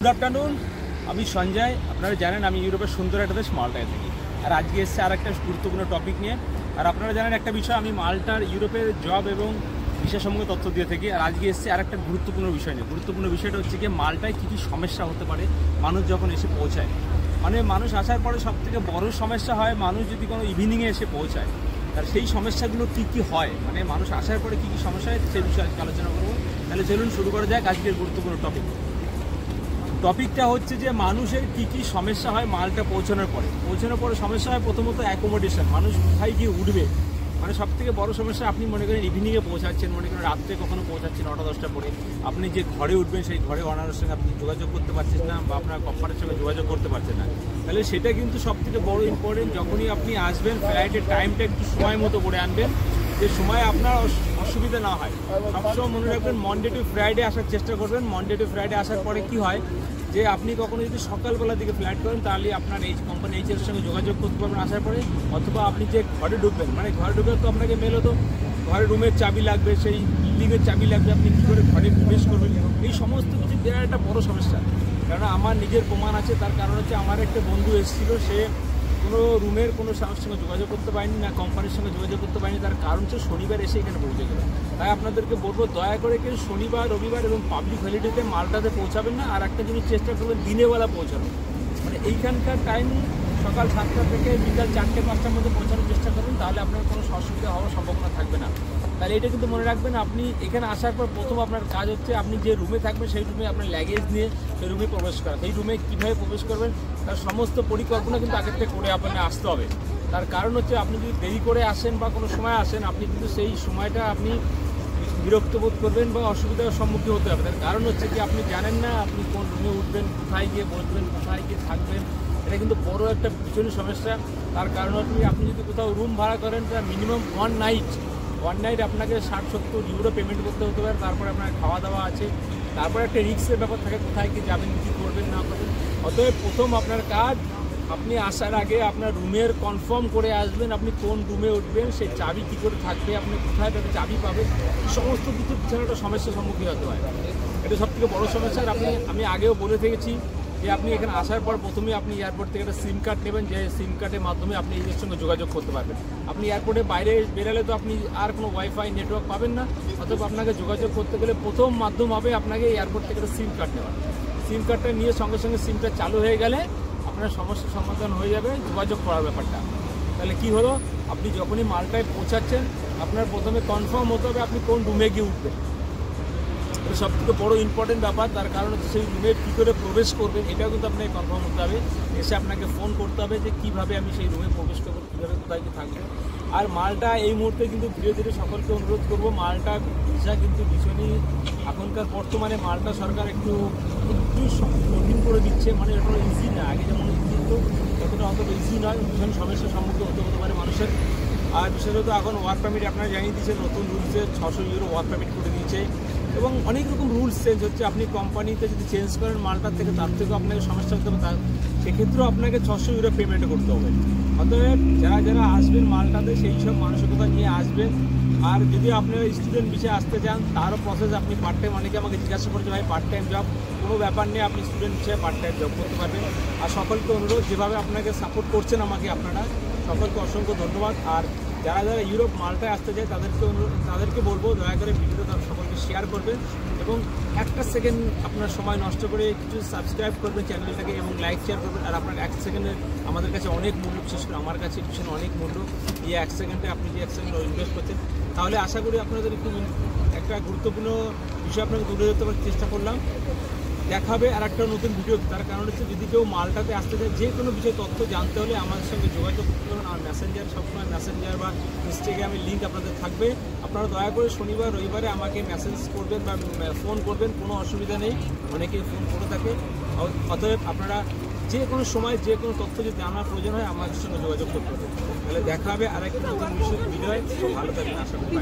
Good afternoon, আমি সঞ্জয়। আপনারা জানেন আমি ইউরোপের সুন্দর একটা দেশ মাল্টায় থাকি, আর আজকে এসছে আর একটা গুরুত্বপূর্ণ টপিক নিয়ে। আর আপনারা জানেন একটা বিষয়, আমি মাল্টার ইউরোপের জব এবং ভিসা সম্বন্ধে তথ্য দিয়ে থাকি। আর আজকে এসছে আর একটা গুরুত্বপূর্ণ বিষয় নিয়ে। গুরুত্বপূর্ণ বিষয়টা হচ্ছে কি, মাল্টায় কী কী সমস্যা হতে পারে মানুষ যখন এসে পৌঁছায়। মানে মানুষ আসার পরে সবথেকে বড় সমস্যা হয় মানুষ যদি কোনো ইভিনিংয়ে এসে পৌঁছায়, আর সেই সমস্যাগুলো কী কী হয়, মানে মানুষ আসার পরে কী কী সমস্যা হয় সেই বিষয়ে আজকে আলোচনা করবো। তাহলে চলুন শুরু করা যাক আজকের গুরুত্বপূর্ণ টপিকটা হচ্ছে যে মানুষের কী কী সমস্যা হয় মালটা পৌঁছানোর পরে সমস্যা হয়। প্রথমত অ্যাকোমোডেশন, মানুষ কোথায় গিয়ে উঠবে, মানে সব থেকে বড় সমস্যা। আপনি মনে করেন ইভিনিংয়ে পৌঁছাচ্ছেন, মনে করেন রাত্রে কখনো পৌঁছাচ্ছেন 9টা-10টা পরে, আপনি যে ঘরে উঠবেন সেই ঘরে ওনারের সঙ্গে আপনি যোগাযোগ করতে পারছেন না, বা আপনার কোম্পানির সঙ্গে যোগাযোগ করতে পারছেন না। তাহলে সেটা কিন্তু সব থেকে বড় ইম্পর্টেন্ট। যখনই আপনি আসবেন ফ্লাইটের টাইমটা একটু সময় মতো করে আনবেন, যে সময় আপনার অসুবিধা না হয়। সবসময় মনে রাখবেন মনডে টু ফ্রাইডে আসার চেষ্টা করবেন। মনডে টু ফ্রাইডে আসার পরে কি হয় যে আপনি কখনো যদি সকালবেলার দিকে ফ্লাইট করেন, তাহলে আপনার এই কোম্পানি এইচের সঙ্গে যোগাযোগ করতে পারবেন আসার পরে। অথবা আপনি যে ঘরে ঢুকবেন, মানে ঘরে ঢুকে তো আপনাকে মেল হতো ঘরের রুমের চাবি লাগবে, সেই বিল্ডিংয়ের চাবি লাগবে, আপনি কী করে ঘরে প্রবেশ করবেন, এই সমস্ত কিছু দেওয়ার একটা বড় সমস্যা। কারণ আমার নিজের প্রমাণ আছে। তার কারণ হচ্ছে আমার একটা বন্ধু এসেছিল, সে কোনো রুমের কোনো সঙ্গে যোগাযোগ করতে পারেনি, না কোম্পানির সঙ্গে যোগাযোগ করতে পারেনি। তার কারণ হচ্ছে শনিবার এসে এখানে পৌঁছে গেল। তাই আপনাদেরকে বলবো, দয়া করে কেউ শনিবার, রবিবার এবং পাবলিক হলিডেতে মালটাতে পৌঁছাবেন না। আর একটা জিনিস চেষ্টা করবেন দিনেবেলা পৌঁছানো, মানে এইখানকার টাইম সকাল 7টা থেকে বিকাল 4টে-5টার মধ্যে পৌঁছানোর চেষ্টা করবেন, তাহলে আপনার কোনো অসুবিধা হওয়ার সম্ভাবনা থাকবে না। তাহলে এটা কিন্তু মনে রাখবেন, আপনি এখানে আসার পর প্রথম আপনার কাজ হচ্ছে আপনি যে রুমে থাকবেন সেই রুমে আপনার লাগেজ নিয়ে সেই রুমে প্রবেশ করা। সেই রুমে কীভাবে প্রবেশ করবেন তার সমস্ত পরিকল্পনা কিন্তু আগের থেকে করে আপনার আসতে হবে। তার কারণ হচ্ছে আপনি যদি দেরি করে আসেন বা কোনো সময় আসেন, আপনি কিন্তু সেই সময়টা আপনি বিরক্ত বোধ করবেন বা অসুবিধার সম্মুখীন হতে হবে। তার কারণ হচ্ছে কি, আপনি জানেন না আপনি কোন রুমে উঠবেন, কোথায় গিয়ে বসবেন, কোথায় গিয়ে থাকবেন। এটা কিন্তু বড় একটা ভীষণ সমস্যা। তার কারণ হচ্ছে আপনি যদি কোথাও রুম ভাড়া করেন, তা মিনিমাম ওয়ান নাইট আপনাকে 60-70 ইউরো পেমেন্ট করতে হতে পারে। তারপরে আপনার খাওয়া দাওয়া আছে, তারপরে একটা রিস্কের ব্যাপার থাকে, কোথায় কি যাবেন, কী করবেন না করবেন। অতএব প্রথম আপনার কাজ, আপনি আসার আগে আপনার রুমের কনফার্ম করে আসবেন, আপনি কোন রুমে উঠবেন, সেই চাবি কী করে থাকবে, আপনি কোথায় তাদের চাবি পাবেন, সমস্ত কিছু পিছনে একটা সমস্যার সম্মুখীন হতে হয়। এটা সবথেকে বড় সমস্যা। আর আমি আগেও বলে থেকেছি যে আপনি এখানে আসার পর প্রথমেই আপনি এয়ারপোর্ট থেকে একটা সিম কার্ড নেবেন, যে সিম কার্ডের মাধ্যমে আপনি এদের সঙ্গে যোগাযোগ করতে পারবেন। আপনি এয়ারপোর্টে বাইরে বেরালে তো আপনি আর কোনো ওয়াইফাই নেটওয়ার্ক পাবেন না। অথবা আপনাকে যোগাযোগ করতে গেলে প্রথম মাধ্যম হবে আপনাকে এয়ারপোর্ট থেকে একটা সিম কার্ড নেওয়া। সিম কার্ডটা নিয়ে সঙ্গে সঙ্গে সিমটা চালু হয়ে গেলে আপনার সমস্যার সমাধান হয়ে যাবে যোগাযোগ করার ব্যাপারটা। তাহলে কি হলো, আপনি যখনই মালটায় পৌঁছাচ্ছেন আপনার প্রথমে কনফার্ম হতে হবে আপনি কোন রুমে গিয়ে উঠবেন। এটা সবথেকে বড় ইম্পর্টেন্ট ব্যাপার। তার কারণ হচ্ছে সেই রুমে কী করে প্রবেশ করবেন এটাও কিন্তু আপনাকে কনফার্ম হতে হবে। এসে আপনাকে ফোন করতে হবে যে কীভাবে আমি সেই রুমে প্রবেশ করবো, কীভাবে কোথায় কী থাকবো। আর মালটা এই মুহূর্তে কিন্তু ধীরে ধীরে সকলকে অনুরোধ করবো, মালটা ভিসা কিন্তু ভীষণই এখনকার বর্তমানে মালটা সরকার একটু কঠিন করে দিচ্ছে। মানে এটা ইজি না, আগে যেমন ইজি হতো ততটা অন্তত ইজি নয়, ভীষণ সমস্যার সম্মুখীন হতে পারে মানুষের। আর বিশেষত এখন ওয়ার্ক পারমিট আপনারা জানিয়ে দিয়েছে, নতুন রুলসে 600 ইউরো ওয়ার্ক পারমিট করে দিয়েছে, এবং অনেক রকম রুলস চেঞ্জ হচ্ছে। আপনি কোম্পানিতে যদি চেঞ্জ করেন মালটার থেকে, তার থেকেও আপনাকে সমস্যা হতে হবে, তার সেক্ষেত্রেও আপনাকে 600 ইউরো পেমেন্ট করতে হবে। অতএব যারা আসবেন মালটাতে সেই সব মানসিকতা নিয়ে আসবেন। আর যদি আপনারা স্টুডেন্ট বিষয়ে আসতে চান তারও প্রসেস, আপনি পার্ট টাইম, অনেকে আমাকে জিজ্ঞাসা করছে ভাই পার্ট টাইম জব, কোনো ব্যাপার নেই, আপনি স্টুডেন্ট বিষয়ে পার্ট টাইম জব করতে পারবেন। আর সকলকে অনুরোধ, যেভাবে আপনাকে সাপোর্ট করছেন আমাকে আপনারা, সকলকে অসংখ্য ধন্যবাদ। আর যারা ইউরোপ মালটায় আসতে চায় তাদেরকে বলবো দয়া করে ভিডিওটা সকলকে শেয়ার করবেন, এবং একটা সেকেন্ড আপনার সময় নষ্ট করে কিছু সাবস্ক্রাইব করবেন চ্যানেলটাকে, এবং লাইক শেয়ার করবেন। আর আপনার 1 সেকেন্ডে আমাদের কাছে অনেক মূল্য, বিশেষ করে আমার কাছে ভীষণ অনেক মূল্য। এই 1 সেকেন্ডে আপনি যে 1 সেকেন্ড ইনভেস্ট করছেন, তাহলে আশা করি আপনাদের একটা গুরুত্বপূর্ণ বিষয় আপনাকে তুলে ধরতে চেষ্টা করলাম। দেখাবে আর একটা নতুন ভিডিও। তার কারণ হচ্ছে যদি কেউ মালটাতে আসতে চায়, যে কোনো বিষয়ে তথ্য জানতে হলে আমাদের সঙ্গে যোগাযোগ করতে পারেন। আর মেসেঞ্জার, সবসময় মেসেঞ্জার বা ইনস্টাগ্রামের লিঙ্ক আপনাদের থাকবে। আপনারা দয়া করে শনিবার রবিবারে আমাকে মেসেজ করবেন বা ফোন করবেন, কোনো অসুবিধা নেই, অনেকেই ফোন করে থাকে। অতএব আপনারা যে কোনো সময় যে কোনো তথ্য যদি জানার প্রয়োজন হয় আমাদের সঙ্গে যোগাযোগ করতে পারবেন। তাহলে দেখা হবে আর একটা নতুন ভিডিও। ভালো থাকবেন, আশা করি।